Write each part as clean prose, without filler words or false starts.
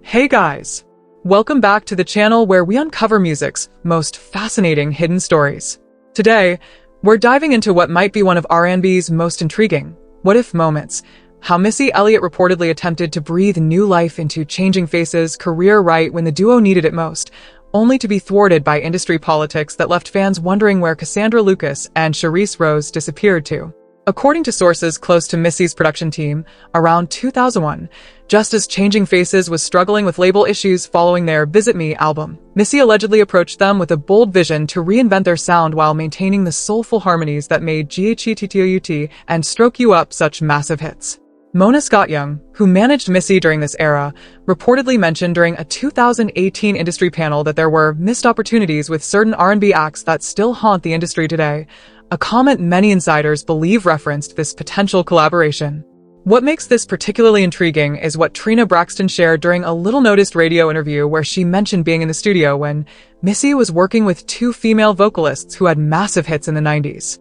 Hey guys! Welcome back to the channel where we uncover music's most fascinating hidden stories. Today, we're diving into what might be one of R&B's most intriguing what-if moments, how Missy Elliott reportedly attempted to breathe new life into Changing Faces' career right when the duo needed it most, only to be thwarted by industry politics that left fans wondering where Cassandra and Sharice Rose disappeared to. According to sources close to Missy's production team, around 2001, just as Changing Faces was struggling with label issues following their Visit Me album, Missy allegedly approached them with a bold vision to reinvent their sound while maintaining the soulful harmonies that made G.H.E.T.T.O.U.T and Stroke You Up such massive hits. Mona Scott-Young, who managed Missy during this era, reportedly mentioned during a 2018 industry panel that there were missed opportunities with certain R&B acts that still haunt the industry today, a comment many insiders believe referenced this potential collaboration. What makes this particularly intriguing is what Trina Braxton shared during a little-noticed radio interview where she mentioned being in the studio when Missy was working with two female vocalists who had massive hits in the 90s.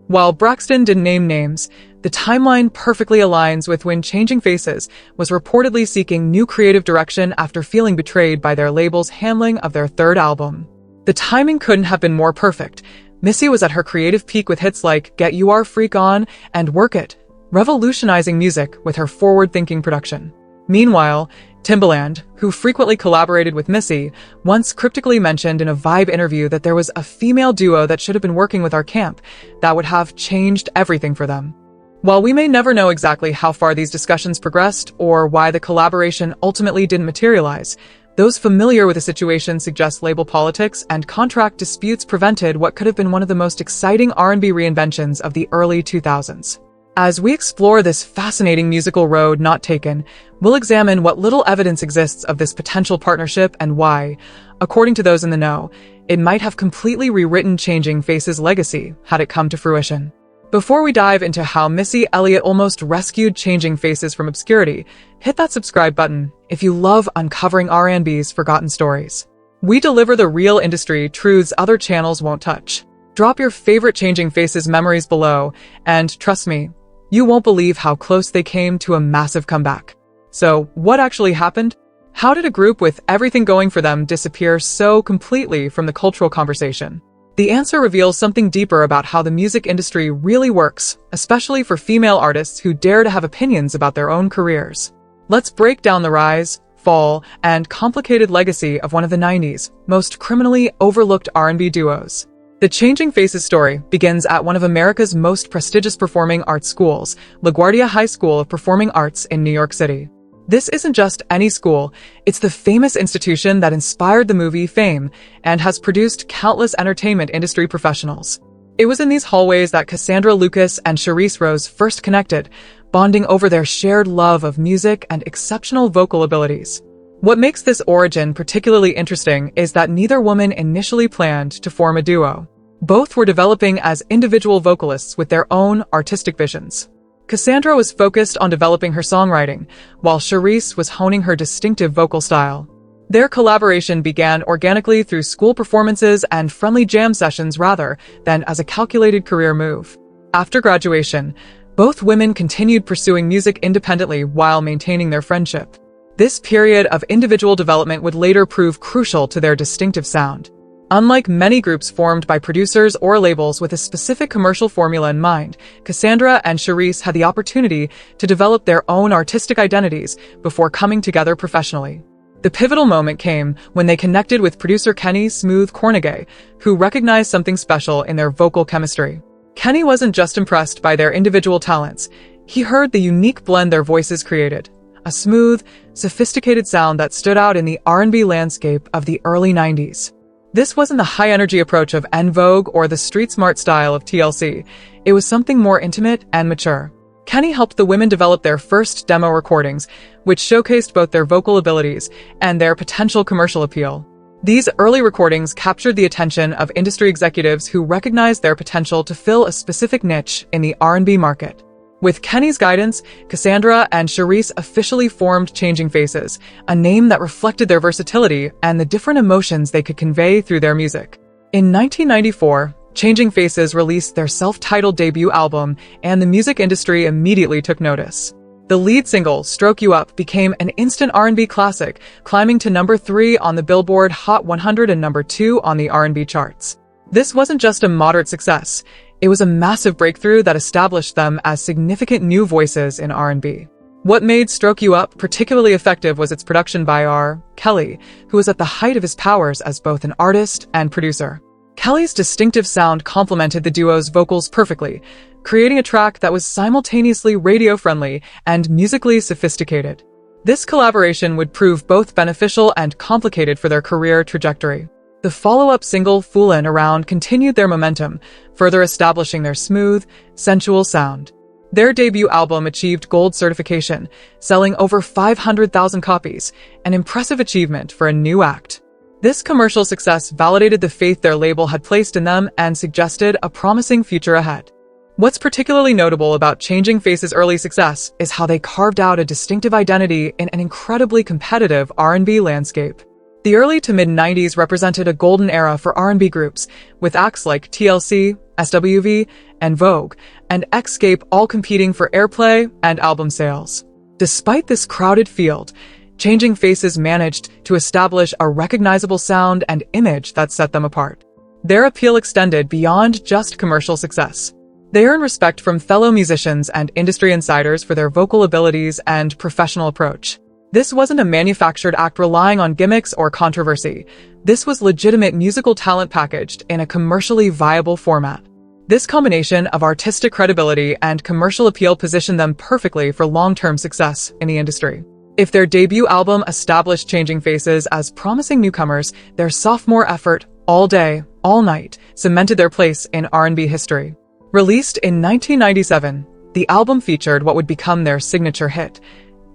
While Braxton didn't name names, the timeline perfectly aligns with when Changing Faces was reportedly seeking new creative direction after feeling betrayed by their label's handling of their third album. The timing couldn't have been more perfect. Missy was at her creative peak with hits like Get Your Freak On and Work It, revolutionizing music with her forward-thinking production. Meanwhile, Timbaland, who frequently collaborated with Missy, once cryptically mentioned in a Vibe interview that there was a female duo that should have been working with our camp that would have changed everything for them. While we may never know exactly how far these discussions progressed or why the collaboration ultimately didn't materialize, those familiar with the situation suggest label politics and contract disputes prevented what could have been one of the most exciting R&B reinventions of the early 2000s. As we explore this fascinating musical road not taken, we'll examine what little evidence exists of this potential partnership and why, according to those in the know, it might have completely rewritten Changing Faces' legacy had it come to fruition. Before we dive into how Missy Elliott almost rescued Changing Faces from obscurity, hit that subscribe button if you love uncovering R&B's forgotten stories. We deliver the real industry truths other channels won't touch. Drop your favorite Changing Faces memories below, and trust me, you won't believe how close they came to a massive comeback. So, what actually happened? How did a group with everything going for them disappear so completely from the cultural conversation? The answer reveals something deeper about how the music industry really works, especially for female artists who dare to have opinions about their own careers. Let's break down the rise, fall, and complicated legacy of one of the 90s most criminally overlooked R&B duos. The Changing Faces story begins at one of America's most prestigious performing arts schools, LaGuardia High School of Performing Arts in New York City. This isn't just any school, it's the famous institution that inspired the movie Fame and has produced countless entertainment industry professionals. It was in these hallways that Cassandra and Sharice Rose first connected, bonding over their shared love of music and exceptional vocal abilities. What makes this origin particularly interesting is that neither woman initially planned to form a duo. Both were developing as individual vocalists with their own artistic visions. Cassandra was focused on developing her songwriting, while Sharice was honing her distinctive vocal style. Their collaboration began organically through school performances and friendly jam sessions rather than as a calculated career move. After graduation, both women continued pursuing music independently while maintaining their friendship. This period of individual development would later prove crucial to their distinctive sound. Unlike many groups formed by producers or labels with a specific commercial formula in mind, Cassandra and Sharice had the opportunity to develop their own artistic identities before coming together professionally. The pivotal moment came when they connected with producer Kenny "Smooth" Cornegay, who recognized something special in their vocal chemistry. Kenny wasn't just impressed by their individual talents, he heard the unique blend their voices created, a smooth, sophisticated sound that stood out in the R&B landscape of the early 90s. This wasn't the high-energy approach of En Vogue or the street-smart style of TLC. It was something more intimate and mature. Kenny helped the women develop their first demo recordings, which showcased both their vocal abilities and their potential commercial appeal. These early recordings captured the attention of industry executives who recognized their potential to fill a specific niche in the R&B market. With Kenny's guidance, Cassandra and Sharice officially formed Changing Faces, a name that reflected their versatility and the different emotions they could convey through their music. In 1994, Changing Faces released their self-titled debut album, and the music industry immediately took notice. The lead single, Stroke You Up, became an instant R&B classic, climbing to number 3 on the Billboard Hot 100 and number 2 on the R&B charts. This wasn't just a moderate success, it was a massive breakthrough that established them as significant new voices in R&B. What made Stroke You Up particularly effective was its production by R. Kelly, who was at the height of his powers as both an artist and producer. Kelly's distinctive sound complemented the duo's vocals perfectly, creating a track that was simultaneously radio-friendly and musically sophisticated. This collaboration would prove both beneficial and complicated for their career trajectory. The follow-up single, Foolin' Around, continued their momentum, further establishing their smooth, sensual sound. Their debut album achieved gold certification, selling over 500,000 copies, an impressive achievement for a new act. This commercial success validated the faith their label had placed in them and suggested a promising future ahead. What's particularly notable about Changing Faces' early success is how they carved out a distinctive identity in an incredibly competitive R&B landscape. The early to mid-90s represented a golden era for R&B groups, with acts like TLC, SWV, and Vogue, and Escape all competing for airplay and album sales. Despite this crowded field, Changing Faces managed to establish a recognizable sound and image that set them apart. Their appeal extended beyond just commercial success. They earn respect from fellow musicians and industry insiders for their vocal abilities and professional approach. This wasn't a manufactured act relying on gimmicks or controversy. This was legitimate musical talent packaged in a commercially viable format. This combination of artistic credibility and commercial appeal positioned them perfectly for long-term success in the industry. If their debut album established Changing Faces as promising newcomers, their sophomore effort, All Day, All Night, cemented their place in R&B history. Released in 1997, the album featured what would become their signature hit,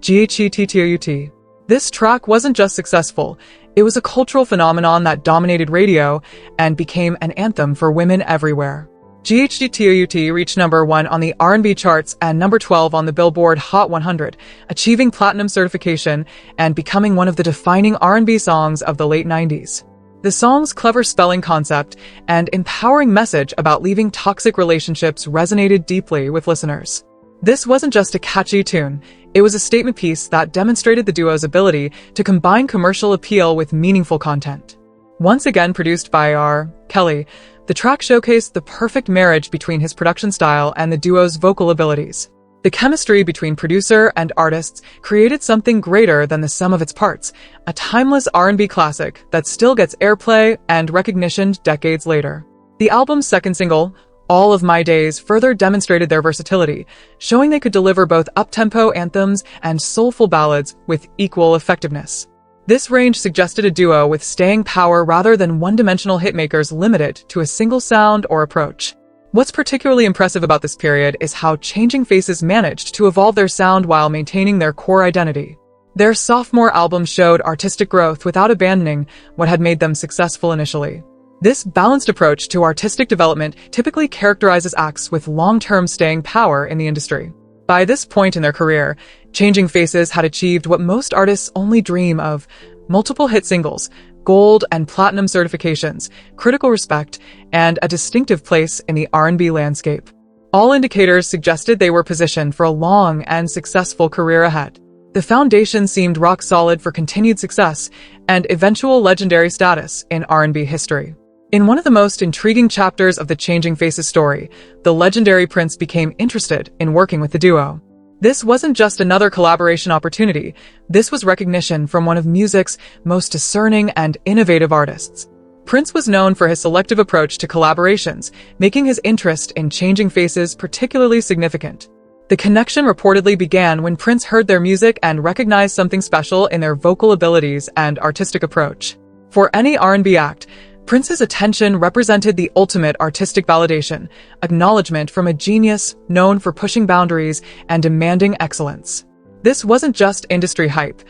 G.H.E.T.T.O.U.T. This track wasn't just successful, it was a cultural phenomenon that dominated radio and became an anthem for women everywhere. G.H.E.T.T.O.U.T. reached number 1 on the R&B charts and number 12 on the Billboard Hot 100, achieving platinum certification and becoming one of the defining R&B songs of the late 90s. The song's clever spelling concept and empowering message about leaving toxic relationships resonated deeply with listeners. This wasn't just a catchy tune, it was a statement piece that demonstrated the duo's ability to combine commercial appeal with meaningful content. Once again produced by R. Kelly, the track showcased the perfect marriage between his production style and the duo's vocal abilities. The chemistry between producer and artists created something greater than the sum of its parts, a timeless R&B classic that still gets airplay and recognition decades later. The album's second single, All of My Days, further demonstrated their versatility, showing they could deliver both up-tempo anthems and soulful ballads with equal effectiveness. This range suggested a duo with staying power rather than one-dimensional hitmakers limited to a single sound or approach. What's particularly impressive about this period is how Changing Faces managed to evolve their sound while maintaining their core identity. Their sophomore album showed artistic growth without abandoning what had made them successful initially. This balanced approach to artistic development typically characterizes acts with long-term staying power in the industry. By this point in their career, Changing Faces had achieved what most artists only dream of: multiple hit singles, gold and platinum certifications, critical respect, and a distinctive place in the R&B landscape. All indicators suggested they were positioned for a long and successful career ahead. The foundation seemed rock solid for continued success and eventual legendary status in R&B history. In one of the most intriguing chapters of the Changing Faces story, the legendary Prince became interested in working with the duo. This wasn't just another collaboration opportunity, this was recognition from one of music's most discerning and innovative artists. Prince was known for his selective approach to collaborations, making his interest in Changing Faces particularly significant. The connection reportedly began when Prince heard their music and recognized something special in their vocal abilities and artistic approach. For any R&B act, Prince's attention represented the ultimate artistic validation, acknowledgement from a genius known for pushing boundaries and demanding excellence. This wasn't just industry hype,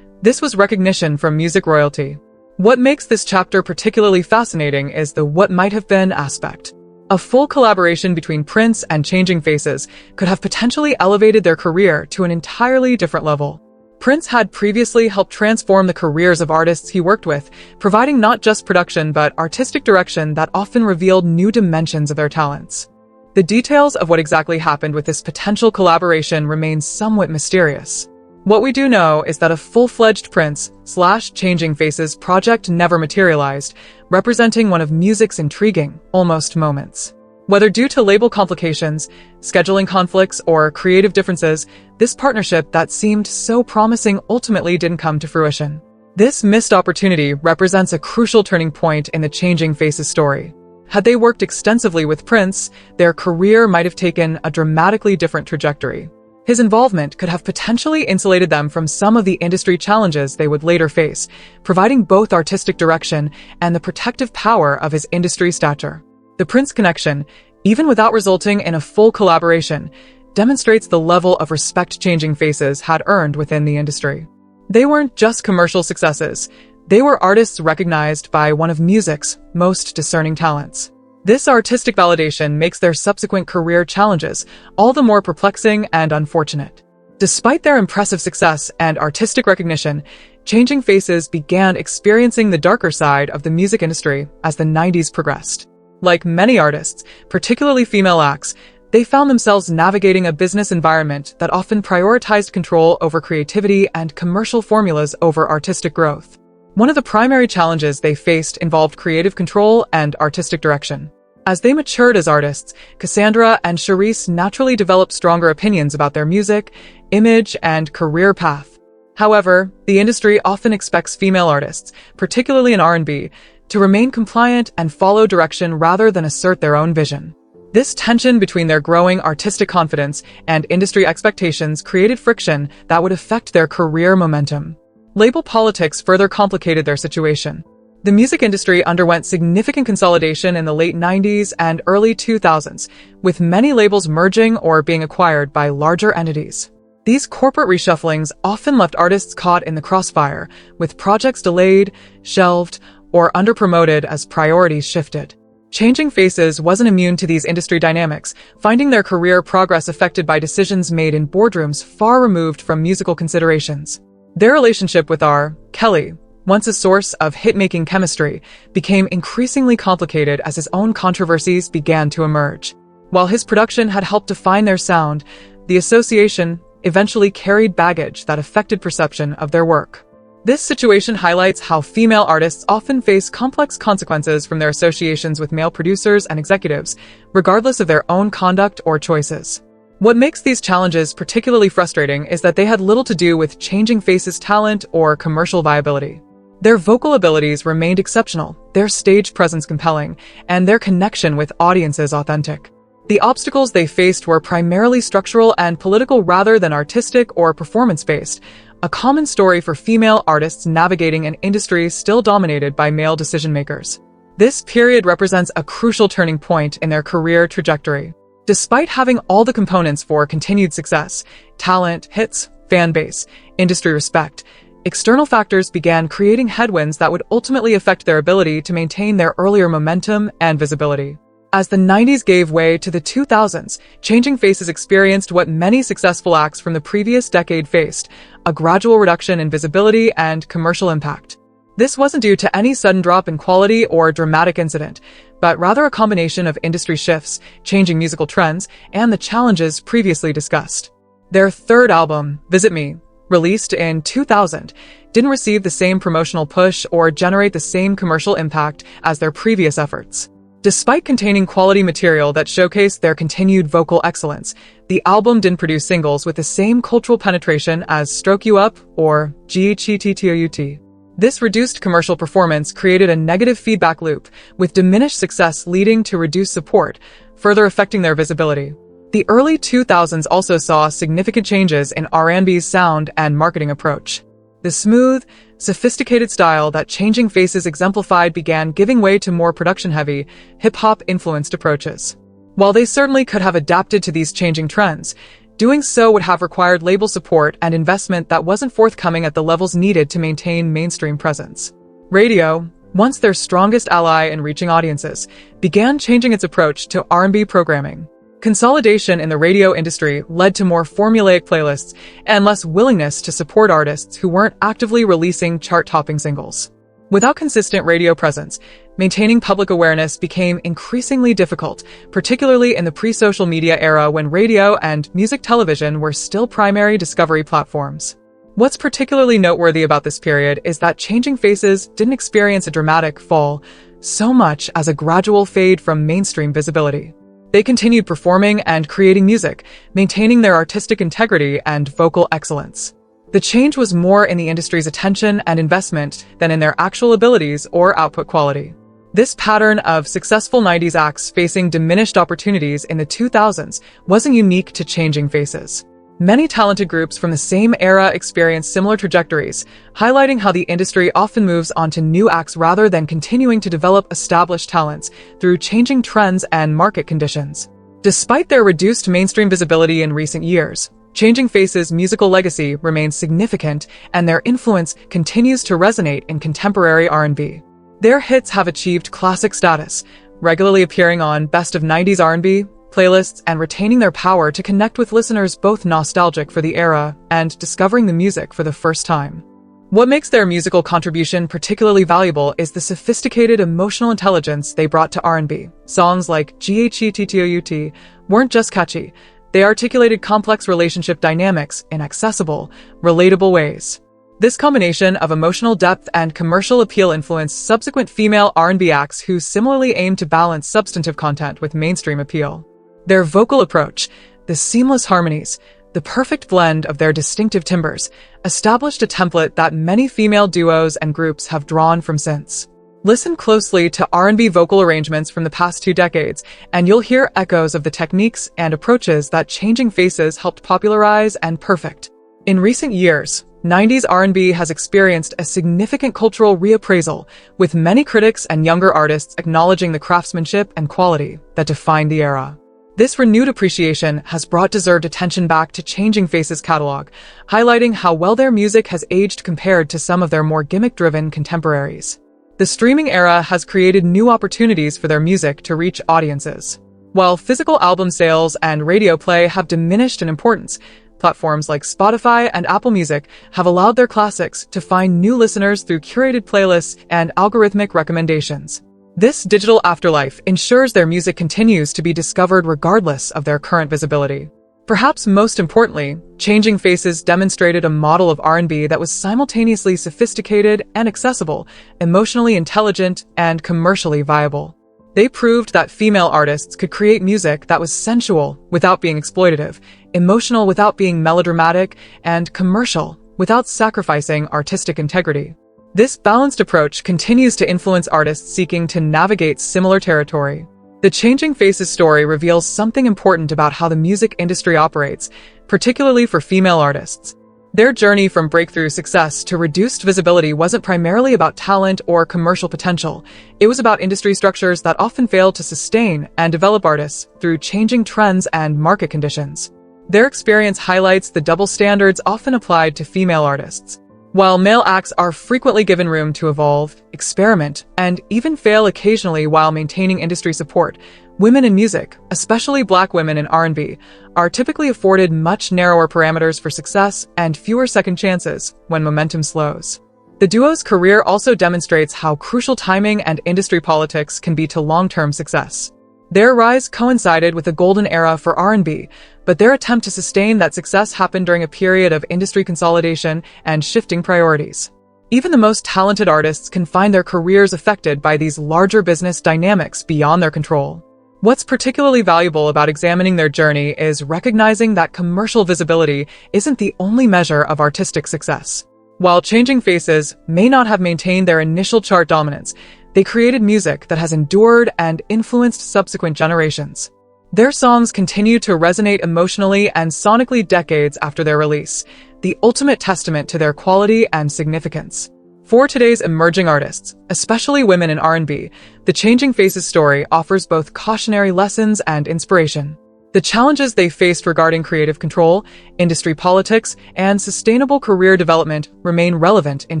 this was recognition from music royalty. What makes this chapter particularly fascinating is the what might have been aspect. A full collaboration between Prince and Changing Faces could have potentially elevated their career to an entirely different level. Prince had previously helped transform the careers of artists he worked with, providing not just production but artistic direction that often revealed new dimensions of their talents. The details of what exactly happened with this potential collaboration remain somewhat mysterious. What we do know is that a full-fledged Prince/Changing Faces project never materialized, representing one of music's intriguing, almost moments. Whether due to label complications, scheduling conflicts, or creative differences, this partnership that seemed so promising ultimately didn't come to fruition. This missed opportunity represents a crucial turning point in the Changing Faces story. Had they worked extensively with Prince, their career might have taken a dramatically different trajectory. His involvement could have potentially insulated them from some of the industry challenges they would later face, providing both artistic direction and the protective power of his industry stature. The Prince connection, even without resulting in a full collaboration, demonstrates the level of respect Changing Faces had earned within the industry. They weren't just commercial successes. They were artists recognized by one of music's most discerning talents. This artistic validation makes their subsequent career challenges all the more perplexing and unfortunate. Despite their impressive success and artistic recognition, Changing Faces began experiencing the darker side of the music industry as the 90s progressed. Like many artists, particularly female acts, they found themselves navigating a business environment that often prioritized control over creativity and commercial formulas over artistic growth. One of the primary challenges they faced involved creative control and artistic direction. As they matured as artists, Cassandra and Sharice naturally developed stronger opinions about their music, image, and career path. However, the industry often expects female artists, particularly in R&B, to remain compliant and follow direction rather than assert their own vision. This tension between their growing artistic confidence and industry expectations created friction that would affect their career momentum. Label politics further complicated their situation. The music industry underwent significant consolidation in the late 90s and early 2000s, with many labels merging or being acquired by larger entities. These corporate reshufflings often left artists caught in the crossfire, with projects delayed, shelved, or underpromoted as priorities shifted. Changing Faces wasn't immune to these industry dynamics, finding their career progress affected by decisions made in boardrooms far removed from musical considerations. Their relationship with R. Kelly, once a source of hit-making chemistry, became increasingly complicated as his own controversies began to emerge. While his production had helped define their sound, the association eventually carried baggage that affected perception of their work. This situation highlights how female artists often face complex consequences from their associations with male producers and executives, regardless of their own conduct or choices. What makes these challenges particularly frustrating is that they had little to do with Changing Faces' talent or commercial viability. Their vocal abilities remained exceptional, their stage presence compelling, and their connection with audiences authentic. The obstacles they faced were primarily structural and political rather than artistic or performance-based, a common story for female artists navigating an industry still dominated by male decision-makers. This period represents a crucial turning point in their career trajectory. Despite having all the components for continued success, talent, hits, fan base, industry respect, external factors began creating headwinds that would ultimately affect their ability to maintain their earlier momentum and visibility. As the 90s gave way to the 2000s, Changing Faces experienced what many successful acts from the previous decade faced, a gradual reduction in visibility and commercial impact. This wasn't due to any sudden drop in quality or dramatic incident, but rather a combination of industry shifts, changing musical trends, and the challenges previously discussed. Their third album, Visit Me, released in 2000, didn't receive the same promotional push or generate the same commercial impact as their previous efforts. Despite containing quality material that showcased their continued vocal excellence, the album didn't produce singles with the same cultural penetration as Stroke You Up or G.H.E.T.T.O.U.T. This reduced commercial performance created a negative feedback loop, with diminished success leading to reduced support, further affecting their visibility. The early 2000s also saw significant changes in R&B's sound and marketing approach. The smooth, sophisticated style that Changing Faces exemplified began giving way to more production-heavy, hip-hop-influenced approaches. While they certainly could have adapted to these changing trends, doing so would have required label support and investment that wasn't forthcoming at the levels needed to maintain mainstream presence. Radio, once their strongest ally in reaching audiences, began changing its approach to R&B programming. Consolidation in the radio industry led to more formulaic playlists and less willingness to support artists who weren't actively releasing chart-topping singles. Without consistent radio presence, maintaining public awareness became increasingly difficult, particularly in the pre-social media era when radio and music television were still primary discovery platforms. What's particularly noteworthy about this period is that Changing Faces didn't experience a dramatic fall so much as a gradual fade from mainstream visibility. They continued performing and creating music, maintaining their artistic integrity and vocal excellence. The change was more in the industry's attention and investment than in their actual abilities or output quality. This pattern of successful 90s acts facing diminished opportunities in the 2000s wasn't unique to Changing Faces. Many talented groups from the same era experienced similar trajectories, highlighting how the industry often moves on to new acts rather than continuing to develop established talents through changing trends and market conditions. Despite their reduced mainstream visibility in recent years, Changing Faces' musical legacy remains significant and their influence continues to resonate in contemporary R&B. Their hits have achieved classic status, regularly appearing on Best of 90s R&B playlists and retaining their power to connect with listeners both nostalgic for the era and discovering the music for the first time. What makes their musical contribution particularly valuable is the sophisticated emotional intelligence they brought to R&B. Songs like G.H.E.T.T.O.U.T weren't just catchy, they articulated complex relationship dynamics in accessible, relatable ways. This combination of emotional depth and commercial appeal influenced subsequent female R&B acts who similarly aimed to balance substantive content with mainstream appeal. Their vocal approach, the seamless harmonies, the perfect blend of their distinctive timbres, established a template that many female duos and groups have drawn from since. Listen closely to R&B vocal arrangements from the past 2 decades, and you'll hear echoes of the techniques and approaches that Changing Faces helped popularize and perfect. In recent years, 90s R&B has experienced a significant cultural reappraisal, with many critics and younger artists acknowledging the craftsmanship and quality that defined the era. This renewed appreciation has brought deserved attention back to Changing Faces' catalog, highlighting how well their music has aged compared to some of their more gimmick-driven contemporaries. The streaming era has created new opportunities for their music to reach audiences. While physical album sales and radio play have diminished in importance, platforms like Spotify and Apple Music have allowed their classics to find new listeners through curated playlists and algorithmic recommendations. This digital afterlife ensures their music continues to be discovered regardless of their current visibility. Perhaps most importantly, Changing Faces demonstrated a model of R&B that was simultaneously sophisticated and accessible, emotionally intelligent, and commercially viable. They proved that female artists could create music that was sensual without being exploitative, emotional without being melodramatic, and commercial without sacrificing artistic integrity. This balanced approach continues to influence artists seeking to navigate similar territory. The Changing Faces story reveals something important about how the music industry operates, particularly for female artists. Their journey from breakthrough success to reduced visibility wasn't primarily about talent or commercial potential. It was about industry structures that often fail to sustain and develop artists through changing trends and market conditions. Their experience highlights the double standards often applied to female artists. While male acts are frequently given room to evolve, experiment, and even fail occasionally while maintaining industry support, women in music, especially Black women in R&B, are typically afforded much narrower parameters for success and fewer second chances when momentum slows. The duo's career also demonstrates how crucial timing and industry politics can be to long-term success. Their rise coincided with a golden era for R&B, but their attempt to sustain that success happened during a period of industry consolidation and shifting priorities. Even the most talented artists can find their careers affected by these larger business dynamics beyond their control. What's particularly valuable about examining their journey is recognizing that commercial visibility isn't the only measure of artistic success. While Changing Faces may not have maintained their initial chart dominance, they created music that has endured and influenced subsequent generations. Their songs continue to resonate emotionally and sonically decades after their release, the ultimate testament to their quality and significance. For today's emerging artists, especially women in R&B, the Changing Faces story offers both cautionary lessons and inspiration. The challenges they faced regarding creative control, industry politics, and sustainable career development remain relevant in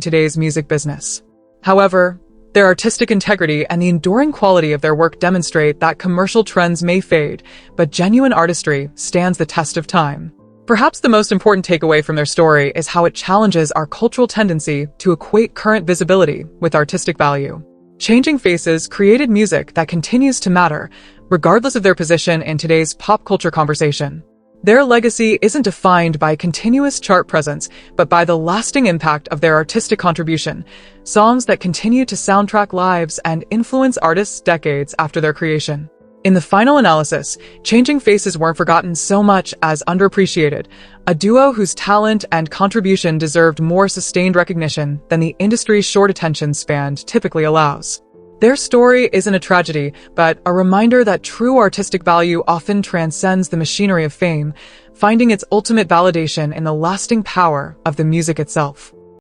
today's music business. However, their artistic integrity and the enduring quality of their work demonstrate that commercial trends may fade, but genuine artistry stands the test of time. Perhaps the most important takeaway from their story is how it challenges our cultural tendency to equate current visibility with artistic value. Changing Faces created music that continues to matter, regardless of their position in today's pop culture conversation. Their legacy isn't defined by continuous chart presence, but by the lasting impact of their artistic contribution, songs that continue to soundtrack lives and influence artists decades after their creation. In the final analysis, Changing Faces weren't forgotten so much as underappreciated, a duo whose talent and contribution deserved more sustained recognition than the industry's short attention span typically allows. Their story isn't a tragedy, but a reminder that true artistic value often transcends the machinery of fame, finding its ultimate validation in the lasting power of the music itself.